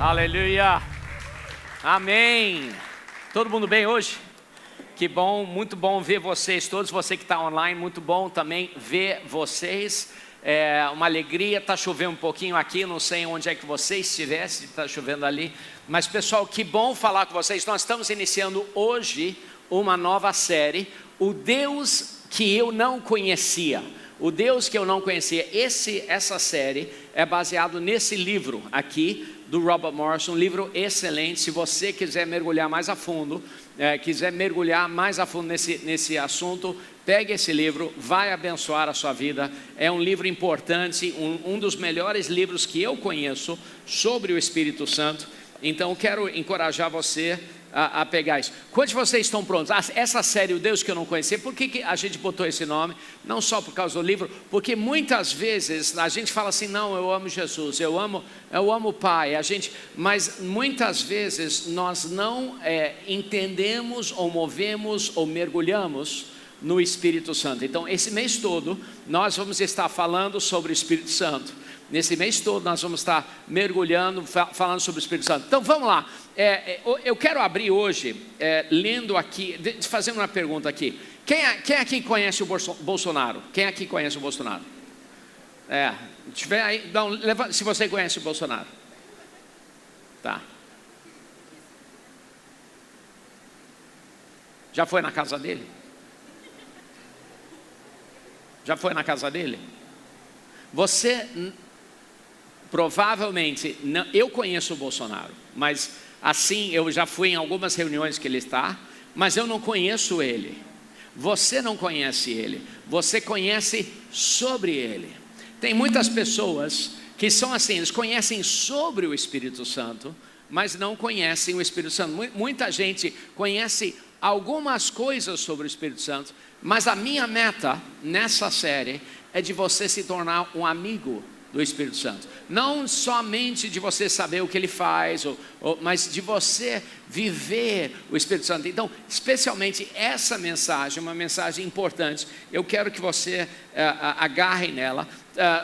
Aleluia. Amém. Todo mundo bem hoje? Que bom, muito bom ver vocês todos. Você que está online, muito bom também ver vocês. É uma alegria. Está chovendo um pouquinho aqui, não sei onde é que vocês estivessem, está chovendo ali. Mas pessoal, que bom falar com vocês. Nós estamos iniciando hoje uma nova série, O Deus que eu não conhecia. O Deus que eu não conhecia. Essa série é baseado nesse livro aqui do Robert Morrison, um livro excelente. Se você quiser mergulhar mais a fundo, nesse assunto, pegue esse livro, vai abençoar a sua vida. É um livro importante, um dos melhores livros que eu conheço sobre o Espírito Santo. Então eu quero encorajar você a pegar isso. Quantos de vocês estão prontos? Essa série, O Deus que eu não conhecia, por que a gente botou esse nome? Não só por causa do livro, porque muitas vezes a gente fala assim, não, eu amo Jesus, eu amo o Pai, mas muitas vezes nós não entendemos ou movemos ou mergulhamos no Espírito Santo. Então esse mês todo nós vamos estar falando sobre o Espírito Santo. Nesse mês todo nós vamos estar mergulhando, falando sobre o Espírito Santo. Então vamos lá, eu quero abrir hoje, lendo aqui, fazendo uma pergunta aqui. Quem aqui conhece o Bolsonaro? Quem aqui conhece o Bolsonaro? Tiver aí, levanta, se você conhece o Bolsonaro. Tá. Já foi na casa dele? Já foi na casa dele? Você... Provavelmente, não, eu conheço o Bolsonaro, mas assim, eu já fui em algumas reuniões que ele está, mas eu não conheço ele. Você não conhece ele, você conhece sobre ele. Tem muitas pessoas que são assim, eles conhecem sobre o Espírito Santo, mas não conhecem o Espírito Santo. Muita gente conhece algumas coisas sobre o Espírito Santo, mas a minha meta nessa série é de você se tornar um amigo do Espírito Santo. Não somente de você saber o que ele faz, mas de você viver o Espírito Santo. Então, especialmente essa mensagem, uma mensagem importante, eu quero que você agarre nela.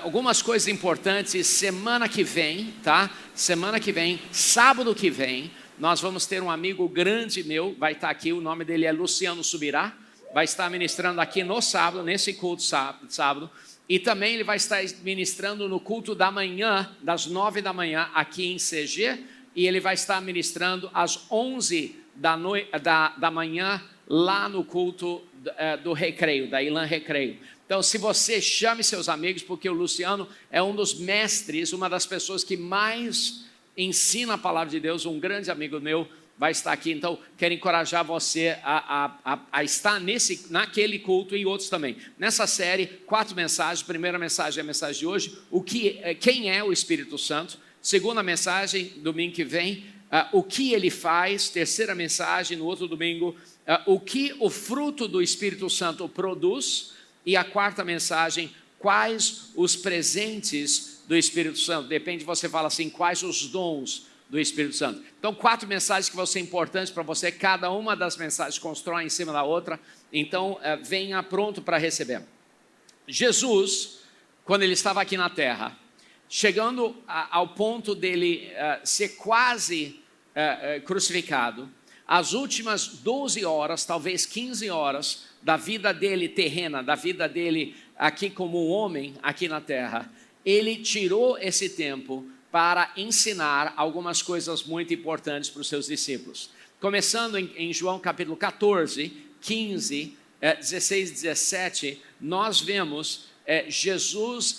Algumas coisas importantes, semana que vem, tá? Semana que vem, sábado que vem, nós vamos ter um amigo grande meu, vai estar aqui, o nome dele é Luciano Subirá, vai estar ministrando aqui no sábado, nesse culto sábado. E também ele vai estar ministrando no culto da manhã, das 9 da manhã, aqui em CG. E ele vai estar ministrando às 11 da manhã, lá no culto do Recreio, da Ilan Recreio. Então, se você chame seus amigos, porque o Luciano é um dos mestres, uma das pessoas que mais ensina a palavra de Deus, um grande amigo meu, vai estar aqui. Então quero encorajar você a estar naquele culto e outros também. Nessa série, 4 mensagens. Primeira mensagem é a mensagem de hoje, quem é o Espírito Santo. Segunda mensagem, domingo que vem, o que ele faz. Terceira mensagem, no outro domingo, o que o fruto do Espírito Santo produz. E a quarta mensagem, quais os presentes do Espírito Santo. Depende, você fala assim, quais os dons do Espírito Santo. Então 4 mensagens que vão ser importantes para você. Cada uma das mensagens constrói em cima da outra. Então venha pronto para receber. Jesus, quando ele estava aqui na terra, chegando ao ponto dele ser quase crucificado, as últimas 12 horas, talvez 15 horas da vida dele terrena, da vida dele aqui como um homem aqui na terra, ele tirou esse tempo para ensinar algumas coisas muito importantes para os seus discípulos. Começando em João capítulo 14, 15, 16 e 17, nós vemos Jesus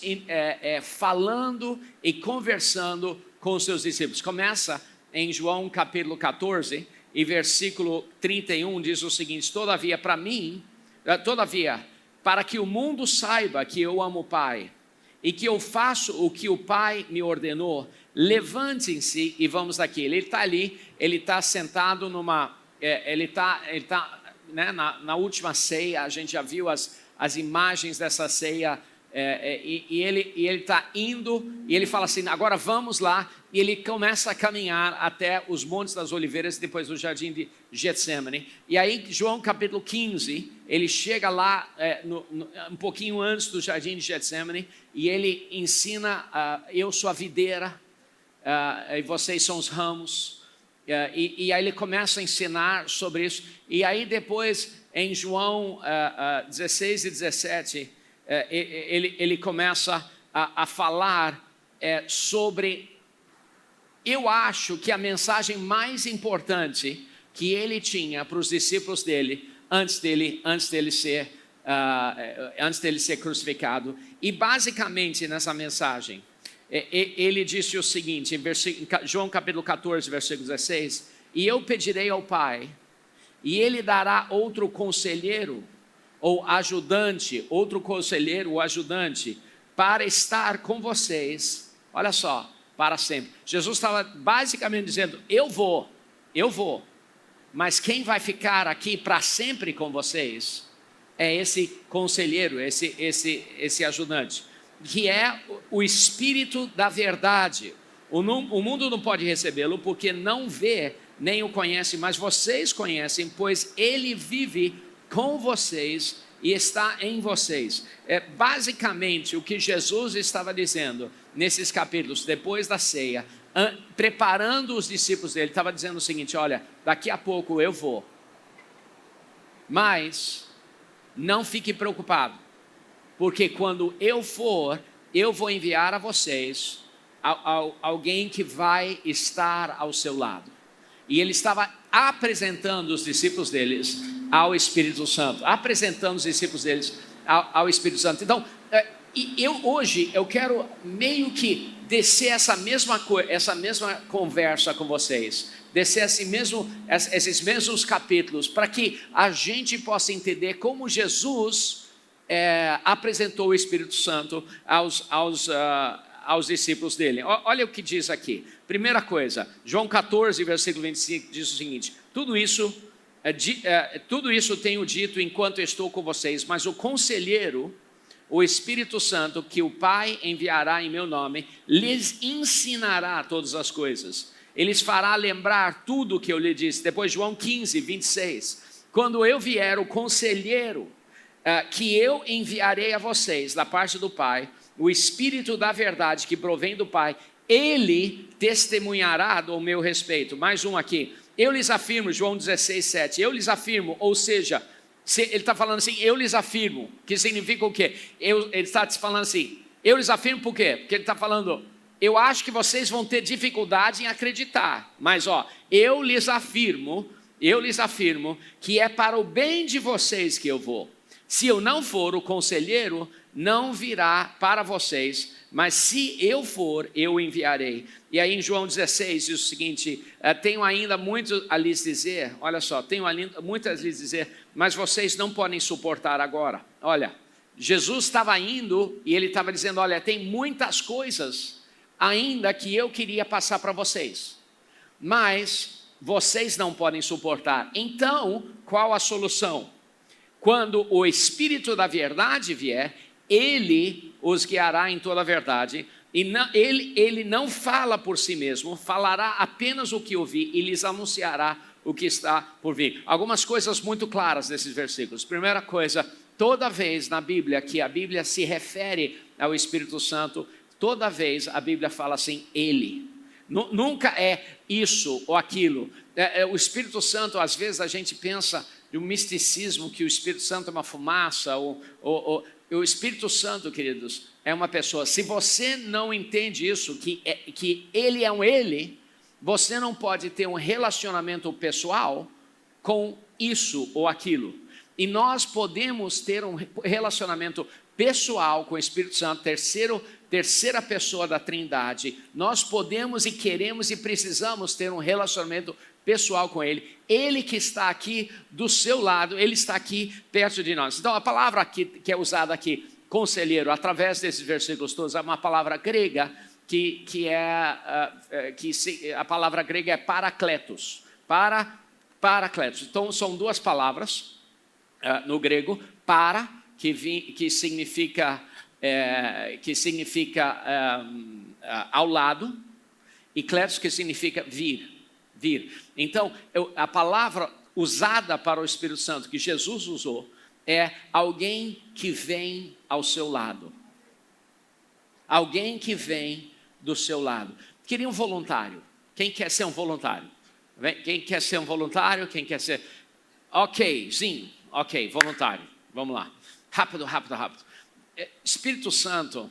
falando e conversando com os seus discípulos. Começa em João capítulo 14 e versículo 31, diz o seguinte: todavia, para que o mundo saiba que eu amo o Pai, e que eu faço o que o Pai me ordenou, levantem-se e vamos daqui. Ele está ali, ele está sentado ele está né, na última ceia. A gente já viu as imagens dessa ceia, e ele está indo, e ele fala assim, agora vamos lá, e ele começa a caminhar até os Montes das Oliveiras, depois do Jardim de Getsemane. E aí João capítulo 15, ele chega lá um pouquinho antes do Jardim de Getsemane, e ele ensina, eu sou a videira, e vocês são os ramos. E aí ele começa a ensinar sobre isso. E aí depois, em João 16 e 17, ele começa a falar sobre... Eu acho que a mensagem mais importante que ele tinha para os discípulos dele, antes dele ser crucificado, e basicamente nessa mensagem, ele disse o seguinte, em João capítulo 14, versículo 16, e eu pedirei ao Pai, e ele dará outro conselheiro, ou ajudante, outro conselheiro ou ajudante, para estar com vocês, olha só, para sempre. Jesus estava basicamente dizendo, eu vou, mas quem vai ficar aqui para sempre com vocês é esse conselheiro, esse ajudante, que é o Espírito da verdade. O mundo não pode recebê-lo porque não vê nem o conhece, mas vocês conhecem, pois ele vive com vocês e está em vocês. Basicamente o que Jesus estava dizendo nesses capítulos, depois da ceia, preparando os discípulos dele, estava dizendo o seguinte, olha, daqui a pouco eu vou, mas não fique preocupado, porque quando eu for, eu vou enviar a vocês alguém que vai estar ao seu lado. E ele estava apresentando os discípulos deles ao Espírito Santo, apresentando os discípulos deles ao Espírito Santo. Então, hoje eu quero meio que descer essa mesma conversa com vocês, descer esses mesmos capítulos, para que a gente possa entender como Jesus apresentou o Espírito Santo aos discípulos dele. Olha o que diz aqui. Primeira coisa, João 14, versículo 25, diz o seguinte, tudo isso tenho dito enquanto estou com vocês, mas o conselheiro, o Espírito Santo, que o Pai enviará em meu nome, lhes ensinará todas as coisas. Ele lhes fará lembrar tudo o que eu lhe disse. Depois João 15, 26, quando eu vier o conselheiro, que eu enviarei a vocês da parte do Pai, o Espírito da verdade que provém do Pai, ele testemunhará do meu respeito. Mais um aqui, eu lhes afirmo, João 16, 7, eu lhes afirmo, ou seja, ele está falando assim, eu lhes afirmo, que significa o quê? Ele está falando assim, eu lhes afirmo por quê? Porque ele está falando, eu acho que vocês vão ter dificuldade em acreditar, mas eu lhes afirmo que é para o bem de vocês que eu vou. Se eu não for, o conselheiro não virá para vocês, mas se eu for, eu enviarei. E aí em João 16 diz o seguinte, tenho ainda muito a lhes dizer, olha só, tenho ainda muito a lhes dizer, mas vocês não podem suportar agora. Olha, Jesus estava indo e ele estava dizendo, olha, tem muitas coisas ainda que eu queria passar para vocês, mas vocês não podem suportar. Então, qual a solução? Quando o Espírito da verdade vier, ele os guiará em toda a verdade, e ele não fala por si mesmo, falará apenas o que ouvir e lhes anunciará o que está por vir. Algumas coisas muito claras nesses versículos. Primeira coisa, toda vez na Bíblia que a Bíblia se refere ao Espírito Santo, toda vez a Bíblia fala assim, ele. Nunca é isso ou aquilo. O Espírito Santo, às vezes a gente pensa de um misticismo, que o Espírito Santo é uma fumaça, o Espírito Santo, queridos, é uma pessoa. Se você não entende isso, que ele é um ele, você não pode ter um relacionamento pessoal com isso ou aquilo. E nós podemos ter um relacionamento pessoal com o Espírito Santo, terceira pessoa da Trindade. Nós podemos e queremos e precisamos ter um relacionamento pessoal com ele. Ele que está aqui do seu lado, ele está aqui perto de nós. Então a palavra aqui, que é usada aqui, conselheiro, através desses versículos todos, é uma palavra grega a palavra grega é paracletos. Paracletos. Então são duas palavras no grego, que significa ao lado, e kletos, que significa vir. Então, a palavra usada para o Espírito Santo, que Jesus usou, é alguém que vem ao seu lado. Alguém que vem do seu lado. Queria um voluntário. Quem quer ser um voluntário? Quem quer ser um voluntário? Quem quer ser... Ok, sim, ok, voluntário. Vamos lá. Rápido. Espírito Santo,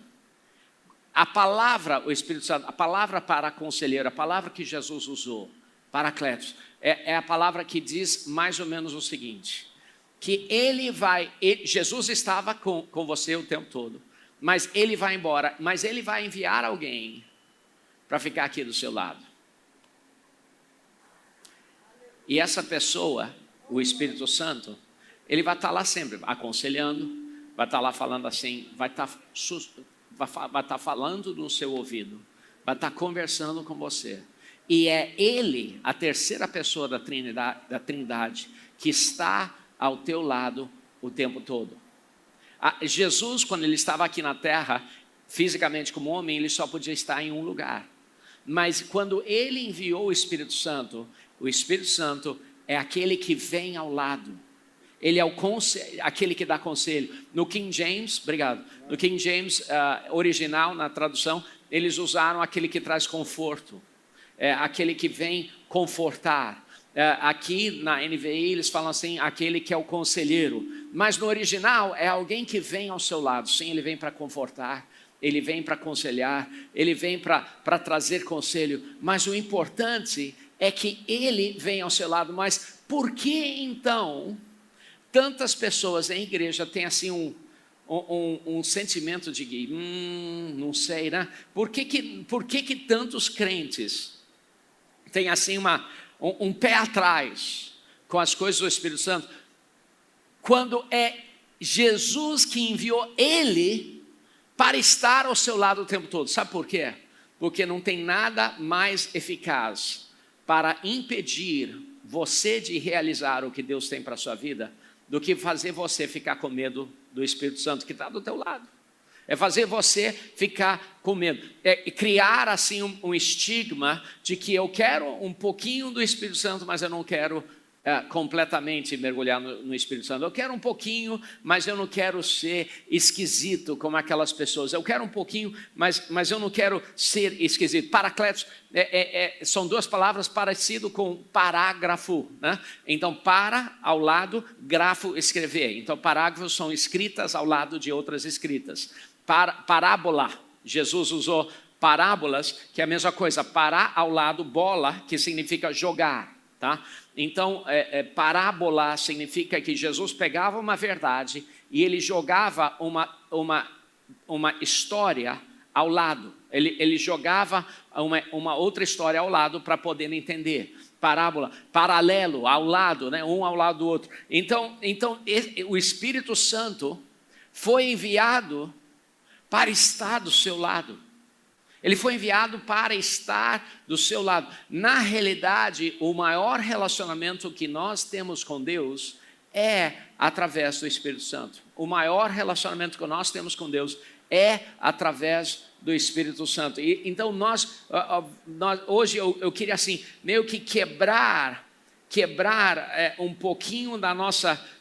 a palavra, o Espírito Santo, a palavra para conselheiro, a palavra que Jesus usou, Paracletos, é a palavra que diz mais ou menos o seguinte, que Jesus estava com você o tempo todo, mas ele vai embora, mas ele vai enviar alguém para ficar aqui do seu lado. E essa pessoa, o Espírito Santo, ele vai estar lá sempre, aconselhando, vai estar lá falando assim, vai estar falando no seu ouvido, vai estar conversando com você. E é ele, a terceira pessoa da Trindade, que está ao teu lado o tempo todo. Jesus, quando ele estava aqui na terra, fisicamente como homem, ele só podia estar em um lugar. Mas quando ele enviou o Espírito Santo é aquele que vem ao lado. Ele é aquele que dá conselho. No King James, obrigado. No King James original, na tradução, eles usaram aquele que traz conforto. Aquele que vem confortar. Aqui na NVI eles falam assim, aquele que é o conselheiro. Mas no original é alguém que vem ao seu lado. Sim, ele vem para confortar. Ele vem para aconselhar, ele vem para trazer conselho, mas o importante é que ele vem ao seu lado. Mas por que então tantas pessoas em igreja têm assim um sentimento de não sei, né? Por que tantos crentes têm assim um pé atrás com as coisas do Espírito Santo, quando é Jesus que enviou ele para estar ao seu lado o tempo todo? Sabe por quê? Porque não tem nada mais eficaz para impedir você de realizar o que Deus tem para a sua vida do que fazer você ficar com medo do Espírito Santo que está do teu lado. É fazer você ficar com medo. É criar assim um estigma de que eu quero um pouquinho do Espírito Santo, mas eu não quero completamente mergulhar no Espírito Santo. Eu quero um pouquinho, mas eu não quero ser esquisito como aquelas pessoas. Eu quero um pouquinho, mas eu não quero ser esquisito. Paracletos são duas palavras parecidas com parágrafo, né? Então, para, ao lado, grafo, escrever. Então, parágrafos são escritas ao lado de outras escritas. Parábola, Jesus usou parábolas, que é a mesma coisa. Parar ao lado, bola, que significa jogar. Tá? Então, parábola significa que Jesus pegava uma verdade e ele jogava uma história ao lado. Ele jogava uma outra história ao lado para poder entender. Parábola, paralelo, ao lado, né? Um ao lado do outro. Então o Espírito Santo foi enviado para estar do seu lado. Ele foi enviado para estar do seu lado. Na realidade, o maior relacionamento que nós temos com Deus é através do Espírito Santo. O maior relacionamento que nós temos com Deus é através do Espírito Santo. E então hoje eu queria assim, meio que quebrar um pouquinho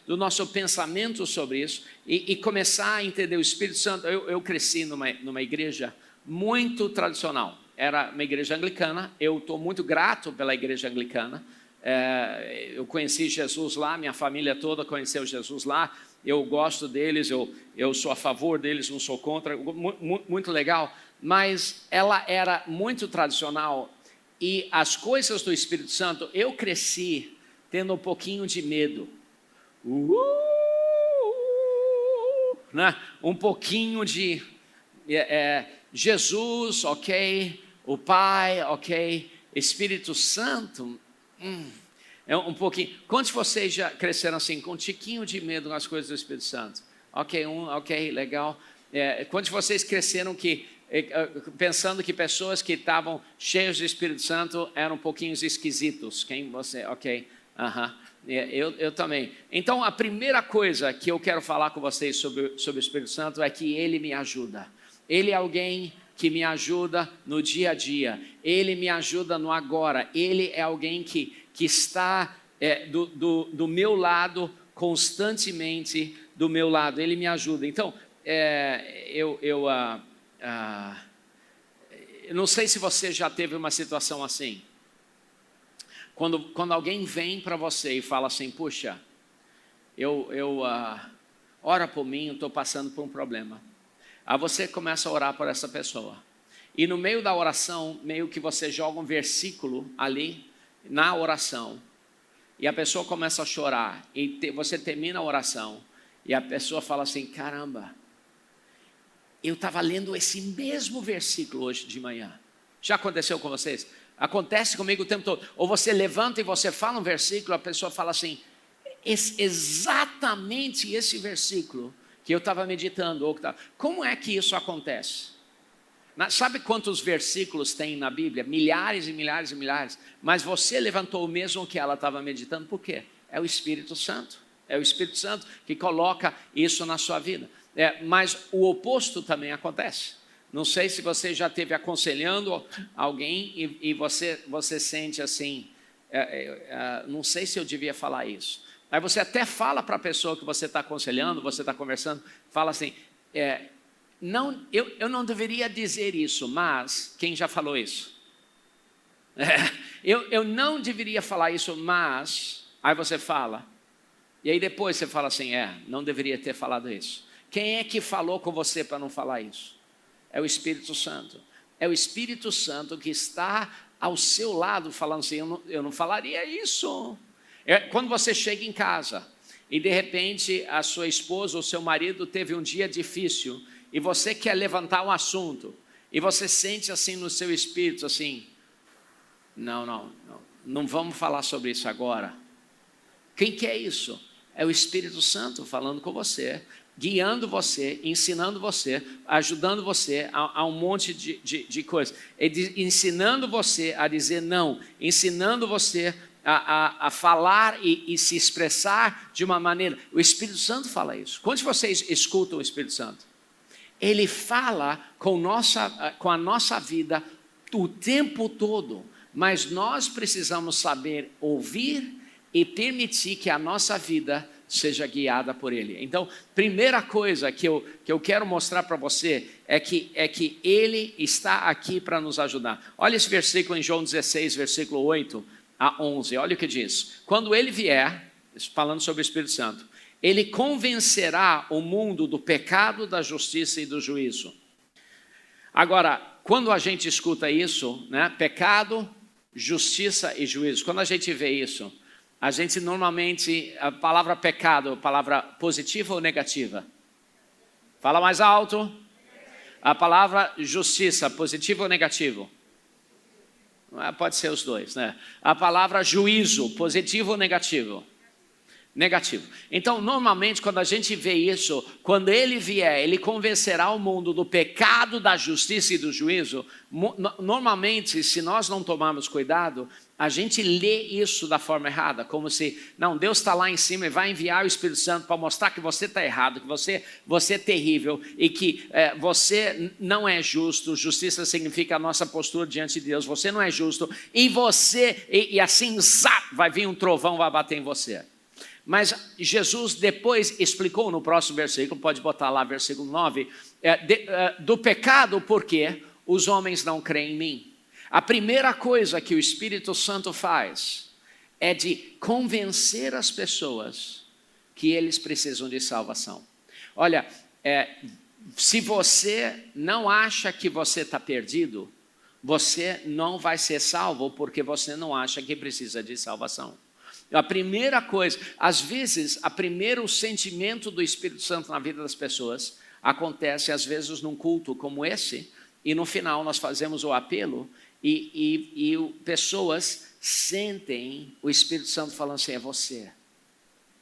do nosso pensamento sobre isso e começar a entender o Espírito Santo. Eu cresci numa igreja muito tradicional, era uma igreja anglicana. Eu estou muito grato pela igreja anglicana. Eu conheci Jesus lá, minha família toda conheceu Jesus lá. Eu gosto deles, eu sou a favor deles, não sou contra, muito legal. Mas ela era muito tradicional e as coisas do Espírito Santo, eu cresci tendo um pouquinho de medo. Né? Um pouquinho de... Jesus, ok, o Pai, ok, Espírito Santo, é um pouquinho. Quantos de vocês já cresceram assim, com um tiquinho de medo nas coisas do Espírito Santo? Ok, legal. Quantos de vocês cresceram pensando que pessoas que estavam cheias do Espírito Santo eram um pouquinho esquisitos? Quem você? Ok, eu também. Então, a primeira coisa que eu quero falar com vocês sobre o Espírito Santo é que ele me ajuda. Ele é alguém que me ajuda no dia a dia. Ele me ajuda no agora. Ele é alguém que está do meu lado, constantemente do meu lado. Ele me ajuda. Então, não sei se você já teve uma situação assim. Quando alguém vem para você e fala assim, puxa, ora por mim, eu estou passando por um problema. Aí você começa a orar por essa pessoa. E no meio da oração, meio que você joga um versículo ali, na oração. E a pessoa começa a chorar. E você termina a oração. E a pessoa fala assim, caramba, eu estava lendo esse mesmo versículo hoje de manhã. Já aconteceu com vocês? Acontece comigo o tempo todo. Ou você levanta e você fala um versículo, a pessoa fala assim, exatamente esse versículo que eu estava meditando. Como é que isso acontece? Sabe quantos versículos tem na Bíblia? Milhares e milhares e milhares. Mas você levantou o mesmo que ela estava meditando. Por quê? É o Espírito Santo. É o Espírito Santo que coloca isso na sua vida. Mas o oposto também acontece. Não sei se você já esteve aconselhando alguém e você sente assim, não sei se eu devia falar isso. Aí você até fala para a pessoa que você está aconselhando, você está conversando, fala assim, não, eu não deveria dizer isso, mas quem já falou isso? Eu não deveria falar isso, mas... Aí você fala, e aí depois você fala assim, não deveria ter falado isso. Quem é que falou com você para não falar isso? É o Espírito Santo. É o Espírito Santo que está ao seu lado falando assim, eu não falaria isso. Quando você chega em casa e de repente a sua esposa ou seu marido teve um dia difícil e você quer levantar um assunto e você sente assim no seu espírito assim, não vamos falar sobre isso agora. Quem que é isso? É o Espírito Santo falando com você, guiando você, ensinando você, ajudando você a um monte de coisas. Ensinando você a dizer não, ensinando você a falar e se expressar de uma maneira. O Espírito Santo fala isso. Quando vocês escutam o Espírito Santo? Ele fala com a nossa vida o tempo todo, mas nós precisamos saber ouvir e permitir que a nossa vida seja guiada por Ele. Então, primeira coisa que eu quero mostrar para você é que Ele está aqui para nos ajudar. Olha esse versículo em João 16, versículo 8 a 11. Olha o que diz. Quando Ele vier, falando sobre o Espírito Santo, Ele convencerá o mundo do pecado, da justiça e do juízo. Agora, quando a gente escuta isso, né, pecado, justiça e juízo, quando a gente vê isso, a gente normalmente, a palavra pecado, palavra positiva ou negativa? Fala mais alto. A palavra justiça, positivo ou negativo? Pode ser os dois, né? A palavra juízo, positivo ou negativo? Negativo. Então, normalmente, quando a gente vê isso, quando Ele vier, Ele convencerá o mundo do pecado, da justiça e do juízo. Normalmente, se nós não tomarmos cuidado, a gente lê isso da forma errada, como se, não, Deus está lá em cima e vai enviar o Espírito Santo para mostrar que você está errado, que você é terrível e que você não é justo. Justiça significa a nossa postura diante de Deus. Você não é justo e assim, vai vir um trovão, vai bater em você. Mas Jesus depois explicou no próximo versículo, pode botar lá versículo 9, do pecado porque os homens não creem em mim. A primeira coisa que o Espírito Santo faz é de convencer as pessoas que eles precisam de salvação. Olha, se você não acha que você está perdido, você não vai ser salvo porque você não acha que precisa de salvação. A primeira coisa, às vezes, o sentimento do Espírito Santo na vida das pessoas acontece, às vezes, num culto como esse, e no final nós fazemos o apelo, e pessoas sentem o Espírito Santo falando assim, é você,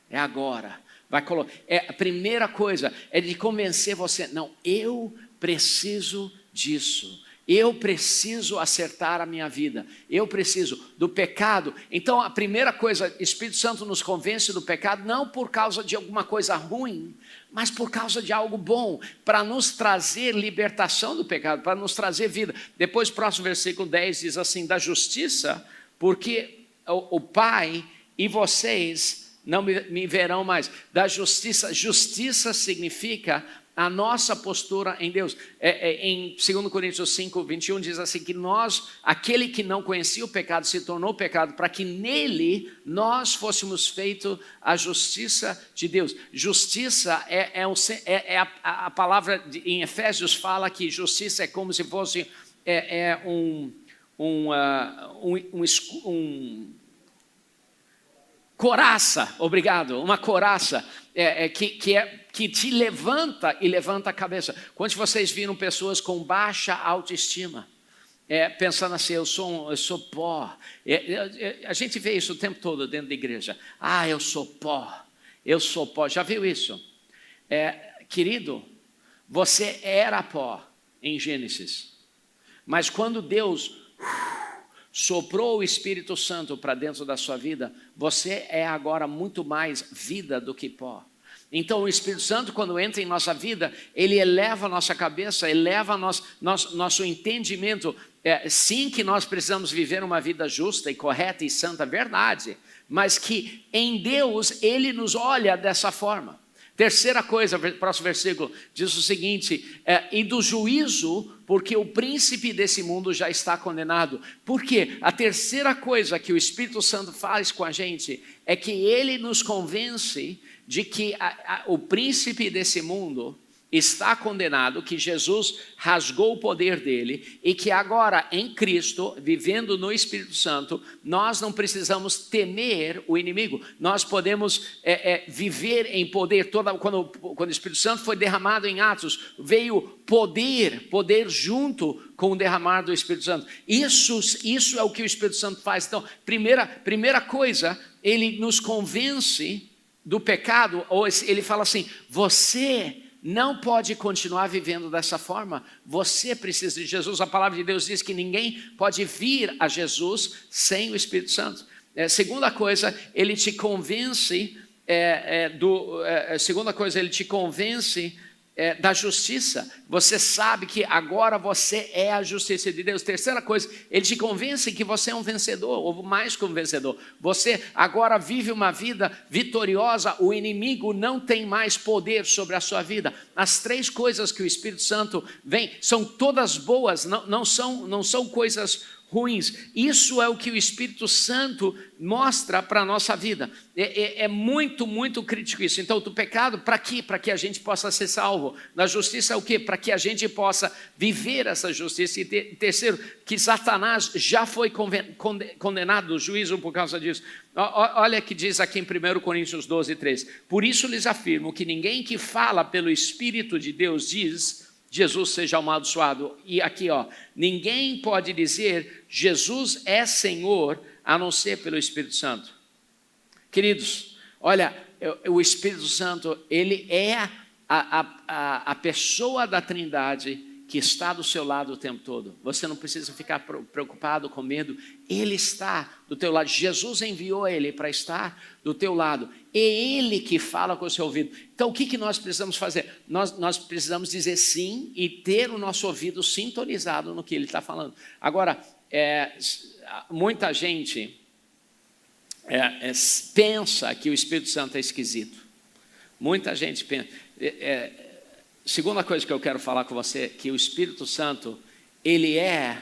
é agora. A primeira coisa é de convencer você, não, eu preciso disso. Eu preciso acertar a minha vida, eu preciso do pecado. Então a primeira coisa, o Espírito Santo nos convence do pecado, não por causa de alguma coisa ruim, mas por causa de algo bom, para nos trazer libertação do pecado, para nos trazer vida. Depois o próximo versículo 10 diz assim, da justiça, porque o Pai e vocês não me verão mais. Da justiça, justiça significa a nossa postura em Deus. Em 2 Coríntios 5, 21 diz assim, que aquele que não conhecia o pecado se tornou pecado, para que nele nós fôssemos feitos a justiça de Deus. Justiça a palavra em Efésios fala que justiça é como se fosse coraça, obrigado, uma coraça que te levanta e levanta a cabeça. Quantos de vocês viram pessoas com baixa autoestima, pensando assim, eu sou pó? A gente vê isso o tempo todo dentro da igreja. Eu sou pó, já viu isso? Querido, você era pó em Gênesis, mas quando Deus soprou o Espírito Santo para dentro da sua vida, você é agora muito mais vida do que pó. Então o Espírito Santo, quando entra em nossa vida, ele eleva a nossa cabeça, eleva nosso entendimento. Sim, que nós precisamos viver uma vida justa e correta e santa, verdade, mas que em Deus ele nos olha dessa forma. Terceira coisa, próximo versículo, diz o seguinte, e do juízo, porque o príncipe desse mundo já está condenado. Por quê? A terceira coisa que o Espírito Santo faz com a gente é que ele nos convence de que o príncipe desse mundo está condenado, que Jesus rasgou o poder dele e que agora em Cristo, vivendo no Espírito Santo, nós não precisamos temer o inimigo. Nós podemos viver em poder. Quando o Espírito Santo foi derramado em Atos, veio poder junto com o derramar do Espírito Santo. Isso é o que o Espírito Santo faz. Então, primeira coisa, ele nos convence do pecado, ou ele fala assim, você não pode continuar vivendo dessa forma, você precisa de Jesus. A palavra de Deus diz que ninguém pode vir a Jesus sem o Espírito Santo. Segunda coisa, ele te convence da justiça. Você sabe que agora você é a justiça de Deus. Terceira coisa, ele te convence que você é um vencedor, ou mais que um vencedor. Você agora vive uma vida vitoriosa, o inimigo não tem mais poder sobre a sua vida. As três coisas que o Espírito Santo vem, são todas boas, não são coisas ruins. Isso é o que o Espírito Santo mostra para a nossa vida. É muito, muito crítico isso. Então, do pecado, para quê? Para que a gente possa ser salvo. Da justiça, o quê? Para que a gente possa viver essa justiça. E terceiro, que Satanás já foi condenado no juízo por causa disso. Olha o que diz aqui em 1 Coríntios 12, 3. Por isso lhes afirmo que ninguém que fala pelo Espírito de Deus diz Jesus seja amaldiçoado. E aqui, ninguém pode dizer Jesus é Senhor a não ser pelo Espírito Santo. Queridos, olha, o Espírito Santo, ele é a pessoa da Trindade que está do seu lado o tempo todo. Você não precisa ficar preocupado, com medo. Ele está do teu lado. Jesus enviou ele para estar do teu lado. É ele que fala com o seu ouvido. Então, o que nós precisamos fazer? Nós precisamos dizer sim e ter o nosso ouvido sintonizado no que ele está falando. Agora, muita gente pensa que o Espírito Santo é esquisito. Muita gente pensa... Segunda coisa que eu quero falar com você, que o Espírito Santo, ele é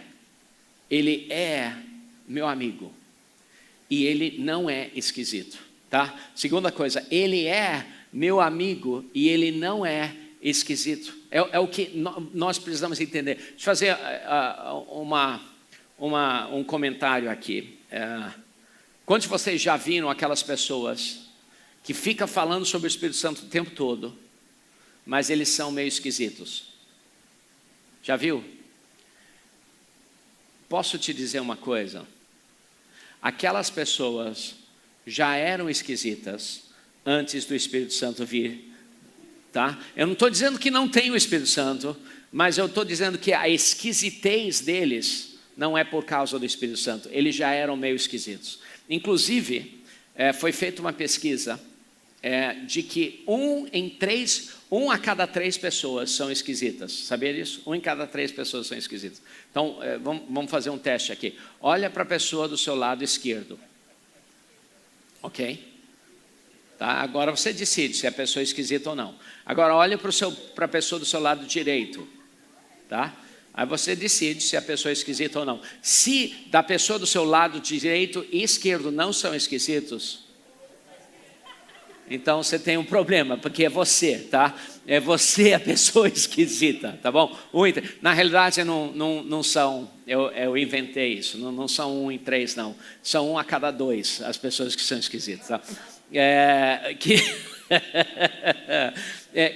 meu amigo, e ele não é esquisito, tá? Segunda coisa, ele é meu amigo, e ele não é esquisito, é o que nós precisamos entender. Deixa eu fazer um comentário aqui. Quantos de vocês já viram aquelas pessoas que ficam falando sobre o Espírito Santo o tempo todo, mas eles são meio esquisitos? Já viu? Posso te dizer uma coisa? Aquelas pessoas já eram esquisitas antes do Espírito Santo vir, tá? Eu não estou dizendo que não tem o Espírito Santo, mas eu estou dizendo que a esquisitez deles não é por causa do Espírito Santo. Eles já eram meio esquisitos. Inclusive, foi feita uma pesquisa de que 1 a cada 3 pessoas são esquisitas. Sabia disso? 1 em cada 3 pessoas são esquisitas. Então, vamos fazer um teste aqui. Olha para a pessoa do seu lado esquerdo. Ok? Tá? Agora você decide se a pessoa é esquisita ou não. Agora olha para a pessoa do seu lado direito. Tá? Aí você decide se a pessoa é esquisita ou não. Se da pessoa do seu lado direito e esquerdo não são esquisitos, então você tem um problema, porque é você, tá? É você a pessoa esquisita, tá bom? Na realidade não são, eu inventei isso, não são 1 em 3 não. São 1 a cada 2 as pessoas que são esquisitas, tá?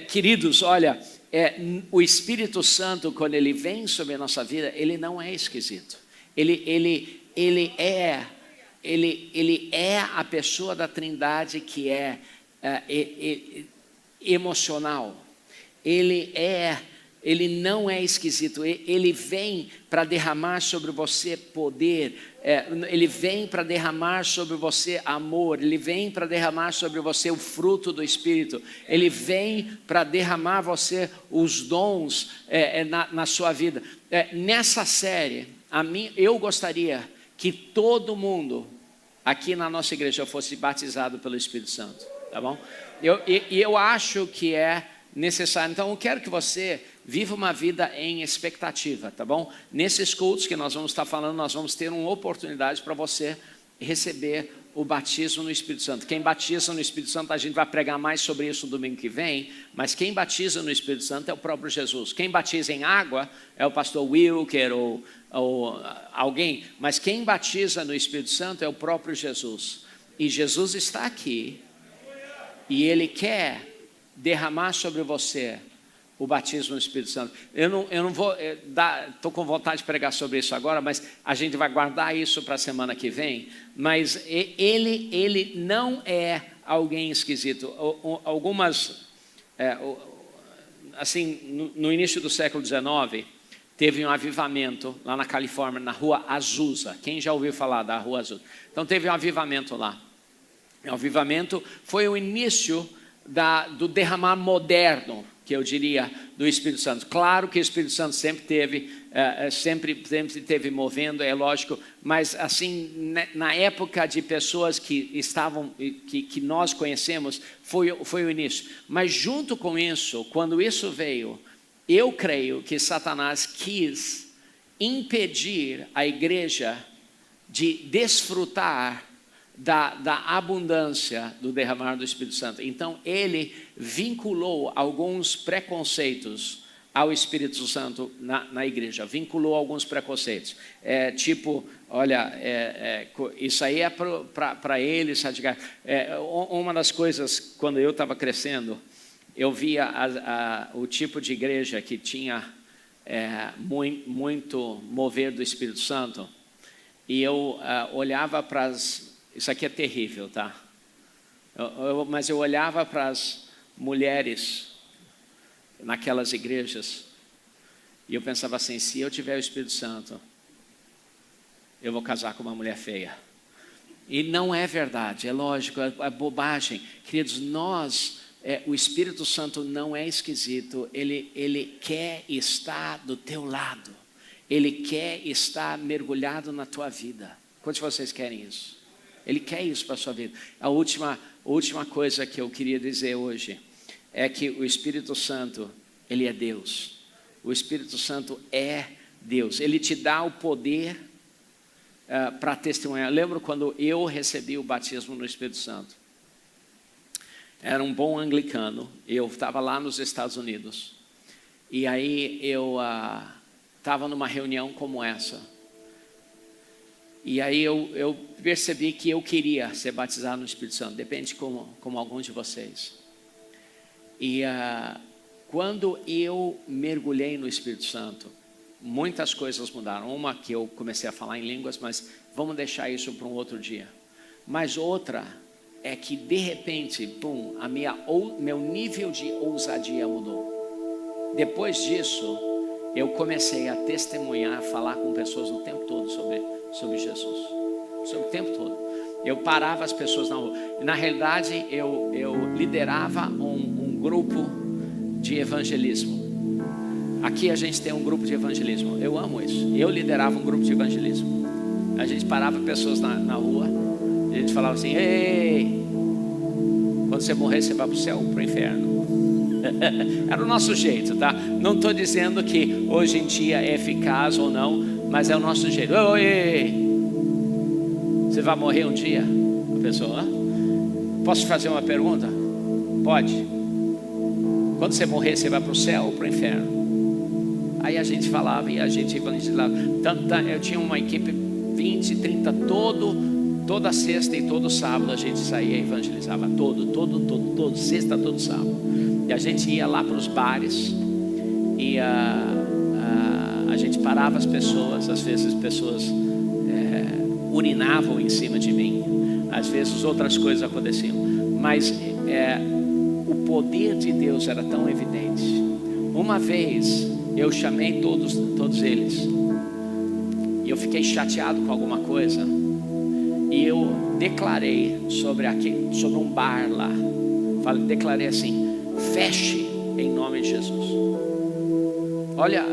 Queridos, olha, o Espírito Santo, quando ele vem sobre a nossa vida, ele não é esquisito. Ele é a pessoa da Trindade que é emocional. Ele não é esquisito. Ele vem para derramar sobre você poder. Ele vem para derramar sobre você amor. Ele vem para derramar sobre você o fruto do Espírito. Ele vem para derramar você os dons na sua vida. Nessa série, eu gostaria que todo mundo aqui na nossa igreja fosse batizado pelo Espírito Santo, tá bom? Eu acho que é necessário. Então eu quero que você viva uma vida em expectativa, tá bom? Nesses cultos que nós vamos estar falando, nós vamos ter uma oportunidade para você receber o batismo no Espírito Santo. Quem batiza no Espírito Santo, a gente vai pregar mais sobre isso no domingo que vem, mas quem batiza no Espírito Santo é o próprio Jesus. Quem batiza em água é o pastor Wilker ou alguém, mas quem batiza no Espírito Santo é o próprio Jesus. E Jesus está aqui e Ele quer derramar sobre você o batismo no Espírito Santo. Eu não vou estou com vontade de pregar sobre isso agora, mas a gente vai guardar isso para a semana que vem. Mas ele não é alguém esquisito. Algumas, assim, no início do século XIX, teve um avivamento lá na Califórnia, na Rua Azusa. Quem já ouviu falar da Rua Azusa? Então teve um avivamento lá. O avivamento foi o início do derramar moderno, que eu diria, do Espírito Santo. Claro que o Espírito Santo sempre teve movendo, é lógico, mas assim, na época de pessoas que estavam, que nós conhecemos, foi o início. Mas junto com isso, quando isso veio, eu creio que Satanás quis impedir a igreja de desfrutar da abundância do derramar do Espírito Santo. Então ele vinculou alguns preconceitos ao Espírito Santo na igreja, vinculou alguns preconceitos, tipo, olha, isso aí é para ele, sabe? Uma das coisas, quando eu estava crescendo, eu via o tipo de igreja que tinha muito mover do Espírito Santo, e eu olhava para as... Isso aqui é terrível, tá? Mas eu olhava para as mulheres naquelas igrejas e eu pensava assim, se eu tiver o Espírito Santo, eu vou casar com uma mulher feia. E não é verdade, é lógico, é bobagem. Queridos, o Espírito Santo não é esquisito, ele quer estar do teu lado. Ele quer estar mergulhado na tua vida. Quantos de vocês querem isso? Ele quer isso para a sua vida. A última coisa que eu queria dizer hoje é que o Espírito Santo, ele é Deus. O Espírito Santo é Deus. Ele te dá o poder para testemunhar. Eu lembro quando eu recebi o batismo no Espírito Santo. Era um bom anglicano. Eu estava lá nos Estados Unidos. E aí eu estava numa reunião como essa. E aí eu percebi que eu queria ser batizado no Espírito Santo. Depende como alguns de vocês. E quando eu mergulhei no Espírito Santo, muitas coisas mudaram. Uma que eu comecei a falar em línguas, mas vamos deixar isso para um outro dia. Mas outra é que de repente, meu nível de ousadia mudou. Depois disso, eu comecei a testemunhar, a falar com pessoas o tempo todo sobre Jesus, sobre o tempo todo. Eu parava as pessoas na rua. Na realidade, eu liderava um grupo de evangelismo. Aqui a gente tem um grupo de evangelismo. Eu amo isso. Eu liderava um grupo de evangelismo. A gente parava pessoas na rua. E a gente falava assim, ei, Quando você morrer, você vai para o céu ou para o inferno. Era o nosso jeito, tá? Não estou dizendo que hoje em dia é eficaz ou não, mas é o nosso jeito. Oi, você vai morrer um dia? A pessoa, posso te fazer uma pergunta? Pode. Quando você morrer, você vai para o céu ou para o inferno? Aí a gente falava e a gente evangelizava. Eu tinha uma equipe 20, 30, toda sexta e todo sábado a gente saía e evangelizava. Todo, sexta, todo sábado. E a gente ia lá para os bares e a gente parava as pessoas. Às vezes as pessoas urinavam em cima de mim, às vezes outras coisas aconteciam, mas o poder de Deus era tão evidente. Uma vez eu chamei todos eles e eu fiquei chateado com alguma coisa e eu declarei sobre um bar lá. Declarei assim: feche em nome de Jesus. Olha,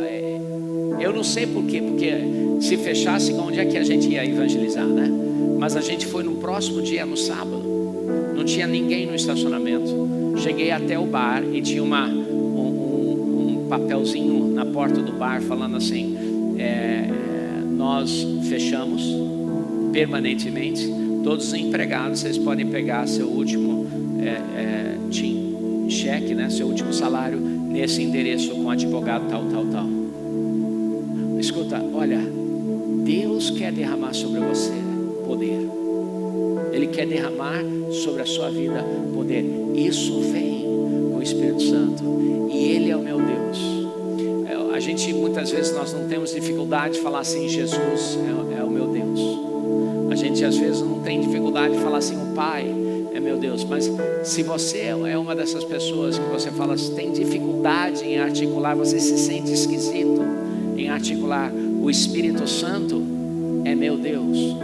eu não sei porquê, porque se fechasse, onde é que a gente ia evangelizar, né? Mas a gente foi no próximo dia, no sábado. Não tinha ninguém no estacionamento. Cheguei até o bar e tinha um papelzinho na porta do bar falando assim: nós fechamos permanentemente. Todos os empregados, vocês podem pegar seu último cheque, né? Seu último salário nesse endereço com advogado tal. Escuta, olha, Deus quer derramar sobre você poder. Ele quer derramar sobre a sua vida poder. Isso vem com o Espírito Santo. E Ele é o meu Deus. A gente, muitas vezes, nós não temos dificuldade de falar assim: Jesus é o meu Deus. A gente, às vezes, não tem dificuldade de falar assim: o Pai é meu Deus. Mas se você é uma dessas pessoas que você fala, tem dificuldade em articular, você se sente esquisito em articular, o Espírito Santo é meu Deus,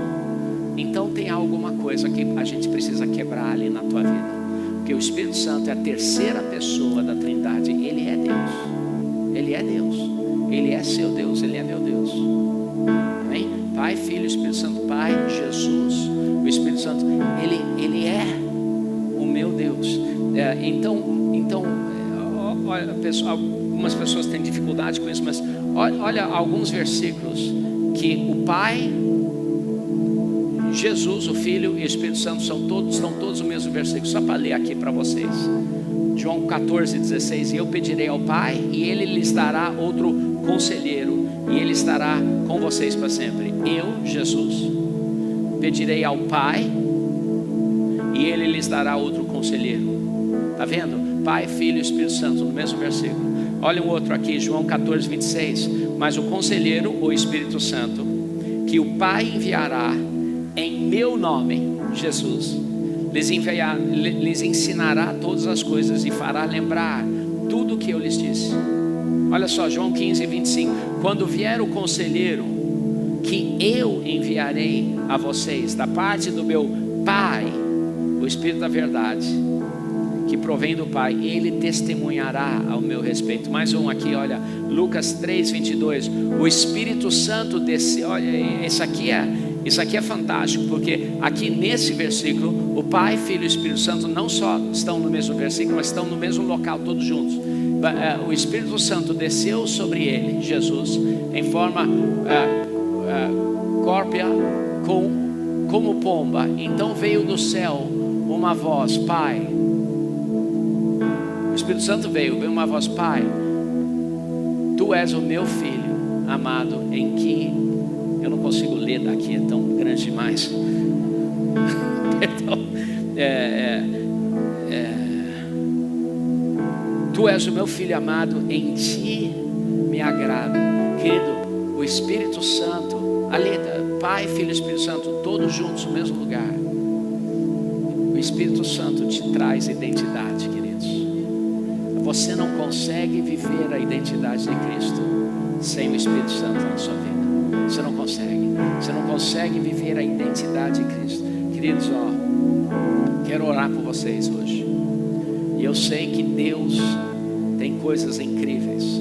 então tem alguma coisa que a gente precisa quebrar ali na tua vida, porque o Espírito Santo é a terceira pessoa da Trindade. Ele é Deus, Ele é Deus, Ele é seu Deus, Ele é meu Deus. Amém? Pai, Filho, Espírito Santo. Pai, Jesus, o Espírito Santo, Ele é o meu Deus. Então olha, pessoal, algumas pessoas têm dificuldade com isso, mas olha alguns versículos que o Pai, Jesus, o Filho e o Espírito Santo estão todos no mesmo versículo. Só para ler aqui para vocês. João 14:16. E eu pedirei ao Pai e Ele lhes dará outro conselheiro, e Ele estará com vocês para sempre. Eu, Jesus, pedirei ao Pai e Ele lhes dará outro conselheiro. Está vendo? Pai, Filho e Espírito Santo no mesmo versículo. Olha um outro aqui, João 14:26. Mas o conselheiro, o Espírito Santo, que o Pai enviará em meu nome, Jesus, lhes ensinará todas as coisas e fará lembrar tudo o que eu lhes disse. Olha só, João 15:25. Quando vier o conselheiro, que eu enviarei a vocês da parte do meu Pai, o Espírito da verdade, que provém do Pai, Ele testemunhará ao meu respeito. Mais um aqui, olha, Lucas 3:22. O Espírito Santo desceu. Olha, isso aqui é fantástico, porque aqui nesse versículo, o Pai, Filho e Espírito Santo não só estão no mesmo versículo, mas estão no mesmo local, todos juntos. O Espírito Santo desceu sobre ele, Jesus, em forma córpea, como pomba. Então veio do céu uma voz: Pai. O Espírito Santo veio uma voz: Pai, Tu és o meu Filho amado, em que... Eu não consigo ler daqui, é tão grande demais. Perdão. Tu és o meu Filho amado, em Ti me agrado. Querido, o Espírito Santo, ali, Pai, Filho e Espírito Santo, todos juntos no mesmo lugar. O Espírito Santo te traz identidade, queridos. Você não consegue viver a identidade de Cristo sem o Espírito Santo na sua vida. Você não consegue viver a identidade de Cristo. Queridos, quero orar por vocês hoje. E eu sei que Deus tem coisas incríveis,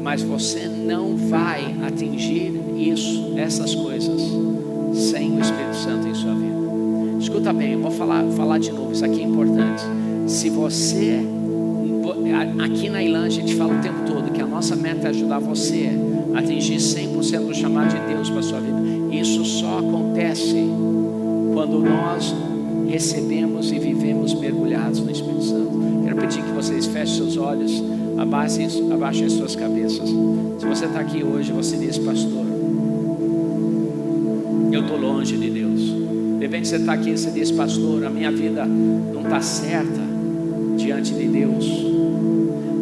mas você não vai atingir essas coisas sem o Espírito Santo em sua vida. Escuta bem, eu vou falar de novo, isso aqui é importante. Se você, aqui na Ilã a gente fala o tempo todo que a nossa meta é ajudar você a atingir 100% do chamado de Deus para a sua vida. Isso só acontece quando nós recebemos e vivemos mergulhados no Espírito Santo. Quero pedir que vocês fechem seus olhos, abaixem as suas cabeças. Se você está aqui hoje, você diz: pastor, eu estou longe de Deus. De repente você está aqui e você diz: pastor, a minha vida não está certa diante de Deus.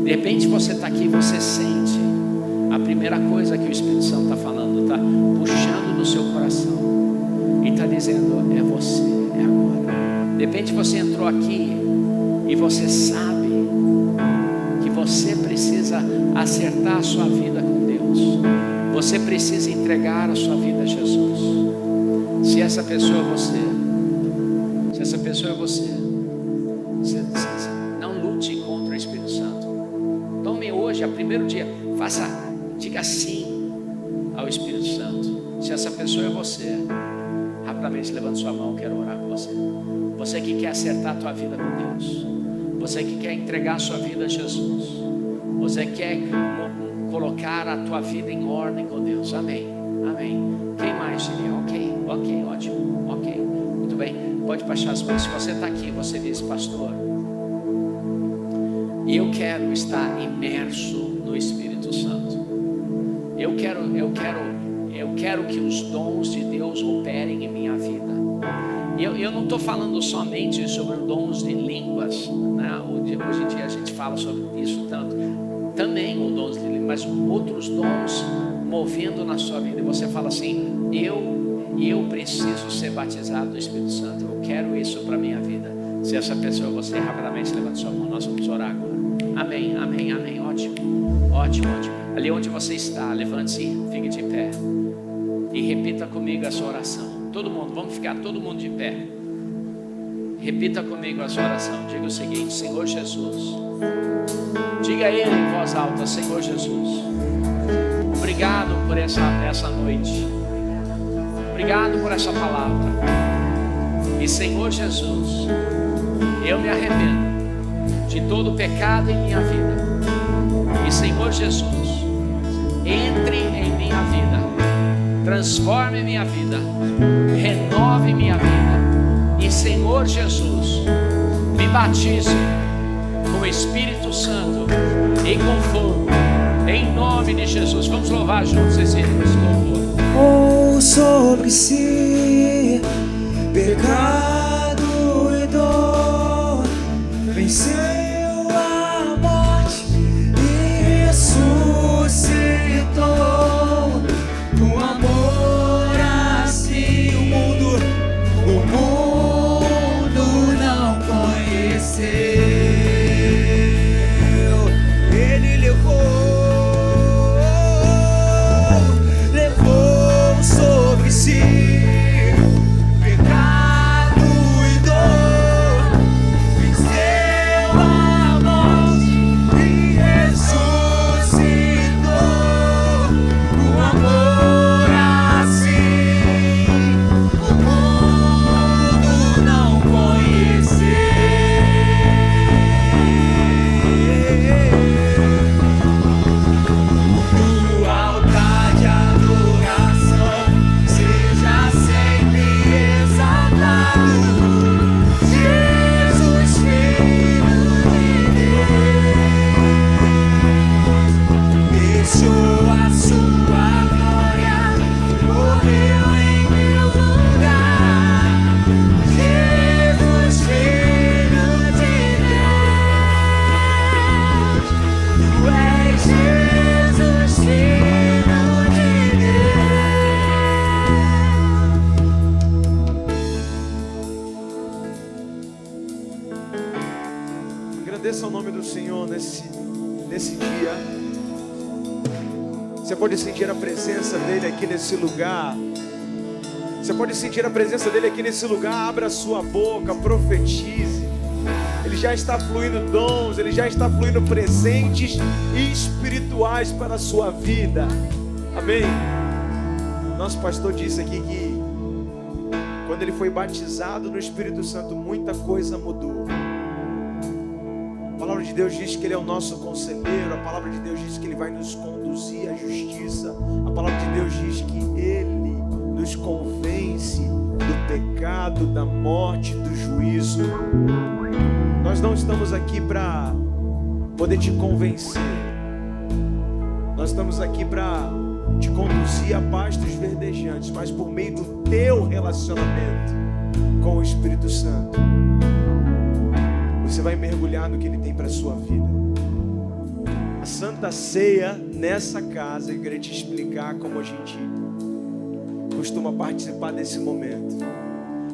De repente você está aqui e você sente a primeira coisa que o Espírito Santo está falando, está puxando do seu coração e está dizendo: é você, é agora. De repente você entrou aqui e você sabe que você precisa acertar a sua vida com Deus. Você precisa entregar a sua vida a Jesus. Se essa pessoa é você, não lute contra o Espírito Santo. Tome hoje, o primeiro dia, diga sim ao Espírito Santo. Se essa pessoa é você, rapidamente levante sua mão, quero orar com você. Você que quer acertar a tua vida com Deus, você que quer entregar a sua vida a Jesus, você quer colocar a tua vida em ordem com Deus. Amém, amém. Quem mais diria? Ok, ótimo, ok, muito bem, pode baixar as mãos. Se você está aqui, você diz: pastor, eu quero estar imerso no Espírito Santo. Eu quero que os dons de Deus operem em minha vida. Eu não estou falando somente sobre os dons de línguas, né? Hoje em dia a gente fala sobre isso tanto. Também os dons de línguas, mas outros dons movendo na sua vida. E você fala assim: eu preciso ser batizado no Espírito Santo. Eu quero isso para a minha vida. Se essa pessoa é você, rapidamente levante sua mão. Nós vamos orar agora. Amém, amém, amém. Ótimo. Ali onde você está, levante-se, fique de pé e repita comigo a sua oração. Todo mundo, vamos ficar todo mundo de pé. Repita comigo a sua oração. Diga o seguinte: Senhor Jesus. Diga a Ele em voz alta: Senhor Jesus, obrigado por essa noite. Obrigado por essa palavra. E Senhor Jesus, eu me arrependo de todo pecado em minha vida. E Senhor Jesus, entre em minha vida, transforme minha vida, renove minha vida. E Senhor Jesus, me batize com o Espírito Santo e com fogo, em nome de Jesus. Vamos louvar juntos esse louvor. Ou sobre si pecado e dor, venceu a morte e ressuscitou. Com amor assim o mundo não conheceu. Ele levou sobre si pecado e dor, venceu a morte e ressuscitou. Com amor assim o mundo não conheceu. No altar de adoração seja sempre exaltado Jesus, Filho de Deus. Deixou a sua glória, morreu em meu lugar. Jesus, Filho de Deus. Tu és Jesus, Filho de Deus. Agradeça o nome do Senhor nesse dia. Você pode sentir a presença dele aqui nesse lugar. Você pode sentir a presença dele aqui nesse lugar. Abra a sua boca, profetize. Ele já está fluindo dons, ele já está fluindo presentes espirituais para a sua vida. Amém. Nosso pastor disse aqui que quando ele foi batizado no Espírito Santo, muita coisa mudou. palavra de Deus diz que Ele é o nosso conselheiro. A palavra de Deus diz que Ele vai nos conduzir à justiça. A palavra de Deus diz que Ele nos convence do pecado, da morte, do juízo. Nós não estamos aqui para poder te convencer. Nós estamos aqui para te conduzir a pastos verdejantes, mas por meio do teu relacionamento com o Espírito Santo, você vai mergulhar no que Ele tem para a sua vida. A Santa Ceia nessa casa, eu queria te explicar como a gente costuma participar desse momento.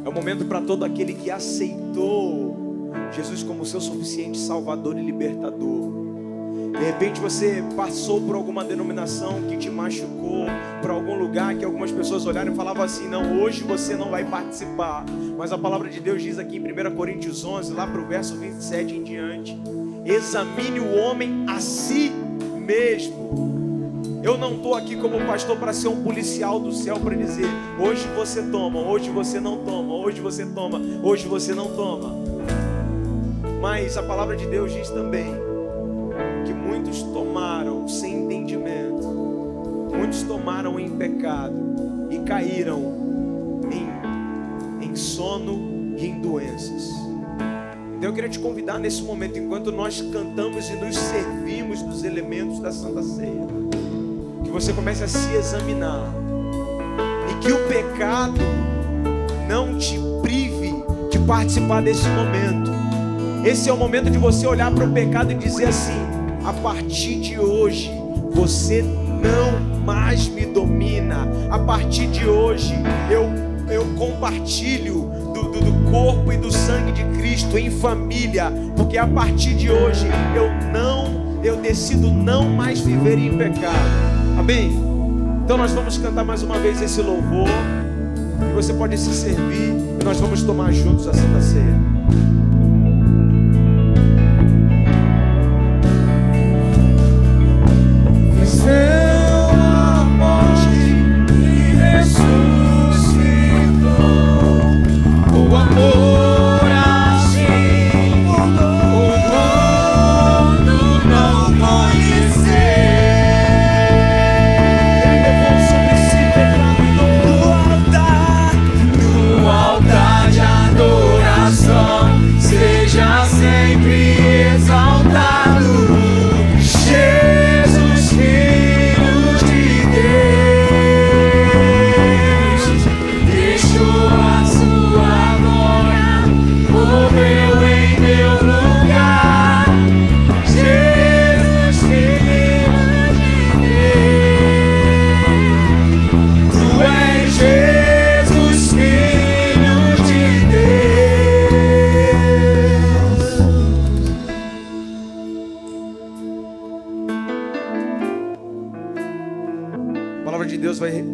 É um momento para todo aquele que aceitou Jesus como seu suficiente Salvador e Libertador. De repente você passou por alguma denominação que te machucou, por algum lugar que algumas pessoas olharam e falavam assim: não, hoje você não vai participar. Mas a palavra de Deus diz aqui em 1 Coríntios 11, lá para o verso 27 em diante: examine o homem a si mesmo. Eu não estou aqui como pastor para ser um policial do céu para dizer: hoje você toma, hoje você não toma, hoje você toma, hoje você não toma. Mas a palavra de Deus diz também que muitos tomaram sem entendimento, muitos tomaram em pecado e caíram em sono e em doenças. Então eu queria te convidar nesse momento, enquanto nós cantamos e nos servimos dos elementos da Santa Ceia, que você comece a se examinar e que o pecado não te prive de participar desse momento. Esse é o momento de você olhar para o pecado e dizer assim: a partir de hoje você não mais me domina. A partir de hoje eu compartilho do corpo e do sangue de Cristo em família, porque a partir de hoje eu decido não mais viver em pecado. Amém? Então nós vamos cantar mais uma vez esse louvor, e você pode se servir, e nós vamos tomar juntos a Santa Ceia.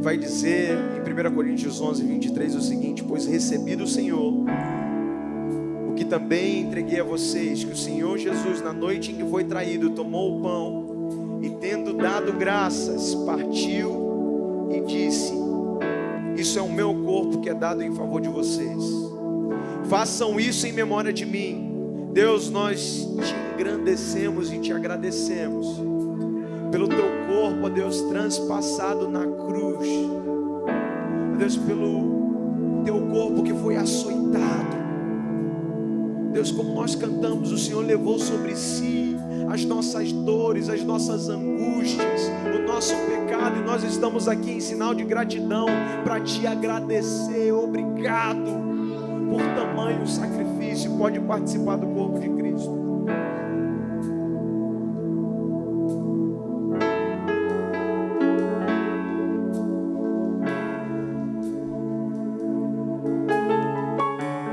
Vai dizer em 1 Coríntios 11, 23 o seguinte: pois recebi do Senhor o que também entreguei a vocês, que o Senhor Jesus, na noite em que foi traído, tomou o pão e, tendo dado graças, partiu e disse: isso é o meu corpo que é dado em favor de vocês. Façam isso em memória de mim. Deus, nós te engrandecemos e te agradecemos pelo teu corpo, ó Deus, transpassado na cruz, ó Deus, pelo teu corpo que foi açoitado. Deus, como nós cantamos, o Senhor levou sobre si as nossas dores, as nossas angústias, o nosso pecado, e nós estamos aqui em sinal de gratidão para te agradecer. Obrigado por tamanho sacrifício. Pode participar do corpo de Cristo.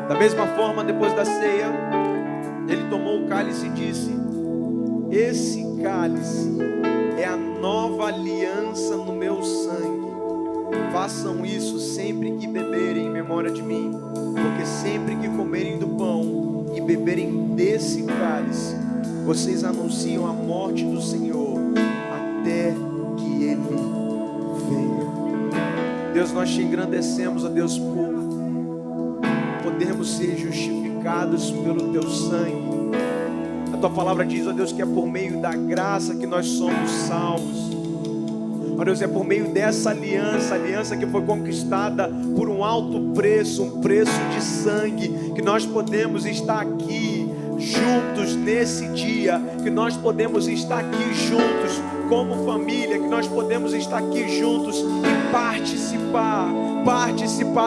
Da mesma forma, depois da ceia, ele tomou o cálice e disse: esse cálice é a nova aliança no meu sangue. Façam isso sempre que beberem em memória de mim, porque sempre que comerem do pão e beberem desse cálice, vocês anunciam a morte do Senhor até que Ele venha. Deus, nós te engrandecemos, ó Deus, por podermos ser justificados pelo teu sangue. Tua palavra diz, ó Deus, que é por meio da graça que nós somos salvos. Ó Deus, é por meio dessa aliança que foi conquistada por um alto preço, um preço de sangue, que nós podemos estar aqui juntos nesse dia, que nós podemos estar aqui juntos como família, que nós podemos estar aqui juntos e participar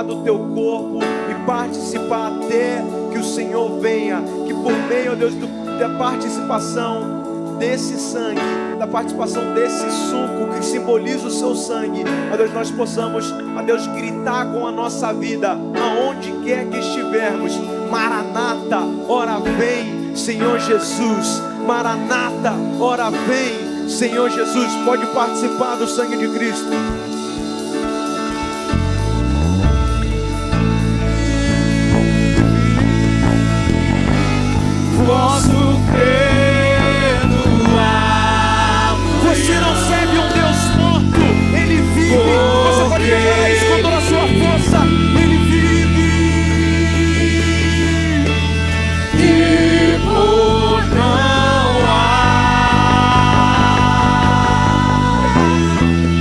do Teu corpo e participar até que o Senhor venha, que por meio, ó Deus, da participação desse sangue, da participação desse suco que simboliza o Seu sangue, ó Deus, nós possamos, ó Deus, gritar com a nossa vida, aonde quer que estivermos: Maranata, ora vem, Senhor Jesus. Maranata, ora vem, Senhor Jesus. Pode participar do sangue de Cristo. Posso crer no amor. Você não serve um Deus morto, Ele vive. Você pode declarar isso com toda a sua força. Ele vive. E por não há,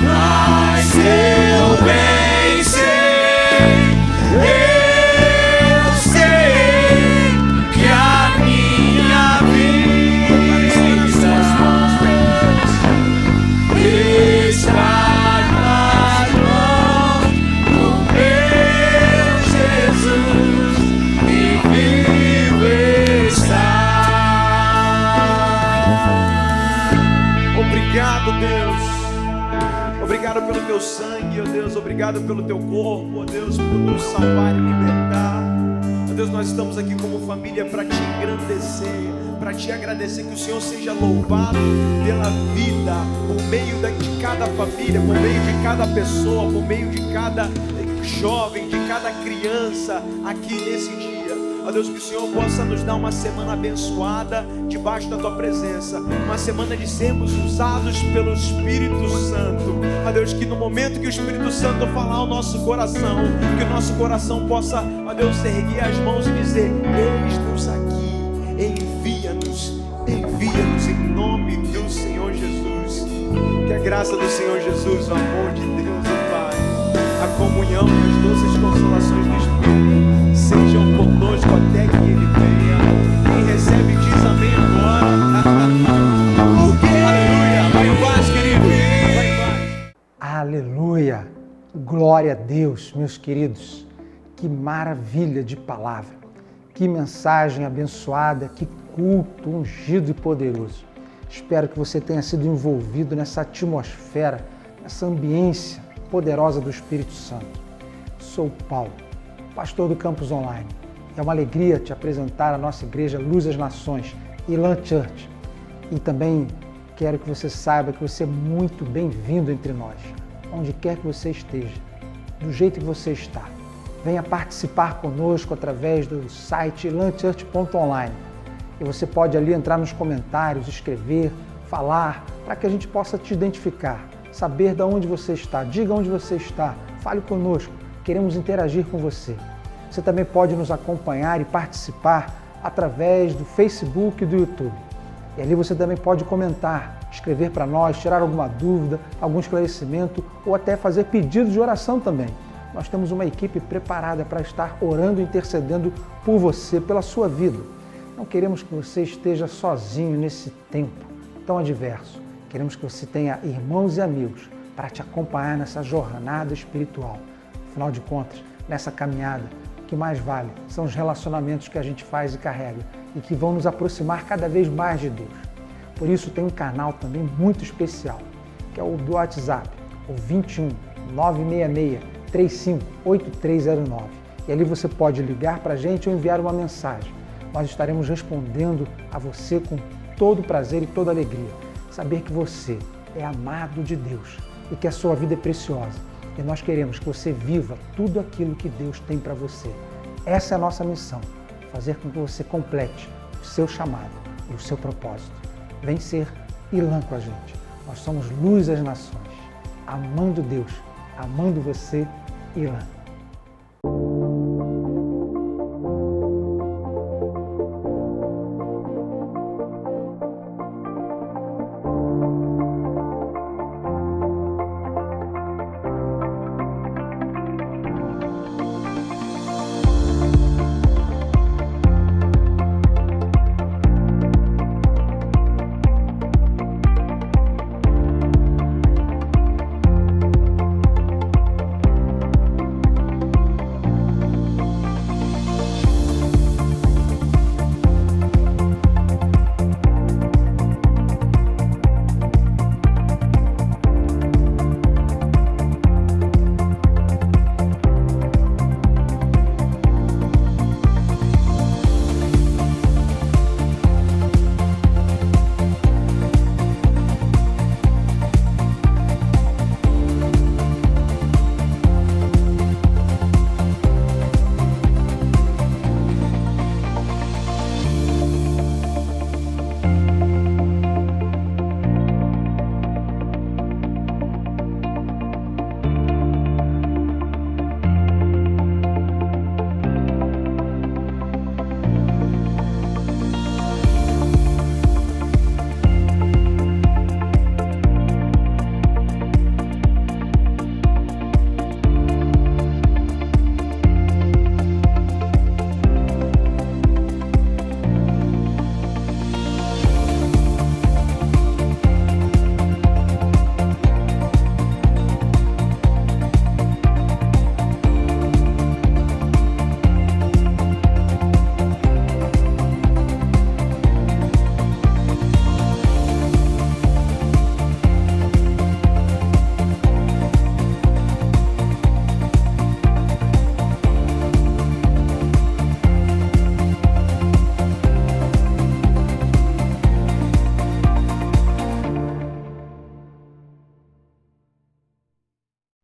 mas eu bem sei, eu sei que a minha vida está nas mãos do meu Jesus, e vivo está. Obrigado, Deus. Obrigado pelo Teu sangue, ó Deus. Obrigado pelo Teu corpo, ó Deus, por nos salvar e libertar. Ó Deus, nós estamos aqui como família para Te engrandecer, para Te agradecer, que o Senhor seja louvado pela vida, por meio de cada família, por meio de cada pessoa, por meio de cada jovem, de cada criança aqui nesse dia. Ó Deus, que o Senhor possa nos dar uma semana abençoada debaixo da Tua presença, uma semana de sermos usados pelo Espírito Santo. Ó Deus, que no momento que o Espírito Santo falar ao nosso coração, que o nosso coração possa, ó Deus, erguer as mãos e dizer: eis-nos aqui, envia-nos em nome do Senhor Jesus. Que a graça do Senhor Jesus, o amor de Deus, o Pai, a comunhão e as doces consolações do Espírito sejam conosco até que Ele venha. Quem recebe diz amém agora. Aleluia. Vai em paz, querido. Vai em paz. Aleluia. Glória a Deus, meus queridos. Que maravilha de palavra. Que mensagem abençoada, que culto ungido e poderoso. Espero que você tenha sido envolvido nessa atmosfera, nessa ambiência poderosa do Espírito Santo. Sou Paulo, pastor do Campus Online. É uma alegria te apresentar a nossa igreja Luz das Nações, Elan Church. E também quero que você saiba que você é muito bem-vindo entre nós, onde quer que você esteja, do jeito que você está. Venha participar conosco através do site elanchurch.online. E você pode ali entrar nos comentários, escrever, falar, para que a gente possa te identificar, saber de onde você está, diga onde você está, fale conosco, queremos interagir com você. Você também pode nos acompanhar e participar através do Facebook e do YouTube. E ali você também pode comentar, escrever para nós, tirar alguma dúvida, algum esclarecimento ou até fazer pedido de oração também. Nós temos uma equipe preparada para estar orando e intercedendo por você, pela sua vida. Não queremos que você esteja sozinho nesse tempo tão adverso. Queremos que você tenha irmãos e amigos para te acompanhar nessa jornada espiritual. Afinal de contas, nessa caminhada, o que mais vale são os relacionamentos que a gente faz e carrega e que vão nos aproximar cada vez mais de Deus. Por isso tem um canal também muito especial, que é o do WhatsApp, o 21 966 358309. E ali você pode ligar para a gente ou enviar uma mensagem. Nós estaremos respondendo a você com todo prazer e toda alegria. Saber que você é amado de Deus e que a sua vida é preciosa. E nós queremos que você viva tudo aquilo que Deus tem para você. Essa é a nossa missão, fazer com que você complete o seu chamado e o seu propósito. Vem ser Elan com a gente. Nós somos Luz das Nações, amando Deus, amando você, Elan.